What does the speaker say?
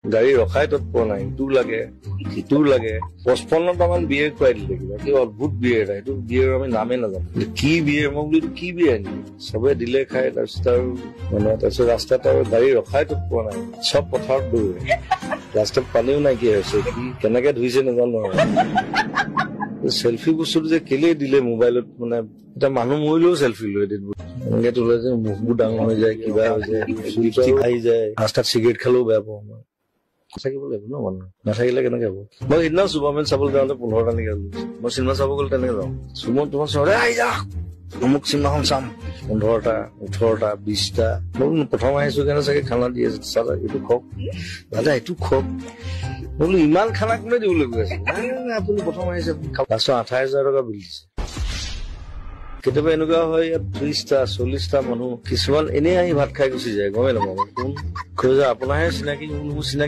গাড়ী ৰখাই তৎপৰ নাই, ইটো লাগে সিটোৰ লাগে। 55টামান বিয়েৰ খুৱাই দিলে কিবা কি অদ্ভুত বিয়েৰ এটা, এইটো বিয়েৰ আমি নামেই নাজানো কি বিয়েৰ। মই বোলো এইটো কি বিয়েৰ আনিলে, চবে দিলে খাই। তাৰপিছত আৰু মানে তাৰপিছত ৰাস্তাত আৰু গাড়ী ৰখাই তৎপৰ নাই, চব পথাৰত দৌৰে। ৰাস্তাত পানীও নাইকিয়া হৈছে, কি কেনেকে ধুইছে নাজানো আৰু। চেলফি বস্তুটো যে কেলে দিলে মোবাইলত, মানে এতিয়া মানুহ মৰিলেও চেলফি লৈ দিলো এনেকে তোলে যে মুখবোৰ ডাঙৰ হৈ যায়, কিবা হৈ যায়, লিপষ্টিক আহি যায়। ৰাস্তাত চিগাৰেট খালেও বেয়া পাওঁ মই। থাকিব লাগিব ন মানুহ, নাথাকিলে কেনেকে হব। মই সিদিনা চুপাৰমেন চাবলৈ যাওঁতে 15টা নেকি মই চিনেমা চাব গ'লে তেনেকে যাওঁ। চুমন তোমাৰ চহৰে আহি যা অমুক চিনেমাখন চাম, 15টা 18টা 20টা। মই প্ৰথম আহিছো কাৰণে চাগে খানা দি আছে, চাদা এইটো খওক দাদা এইটো খওক। মই বোলো ইমান খানা কোনে দিবলৈ গৈ আছে, আপুনি প্ৰথম আহিছে লাষ্টত 28,000 টকা বিল দিছে। কেতিয়াবা এনেকুৱা হয় ইয়াত 30টা 40টা মানুহ কিছুমান এনেই আহি ভাত খাই গুচি যায়, গমেই নাপাওঁ কোন। আপোনাৰহে চিনাকি, মোৰ চিনাকি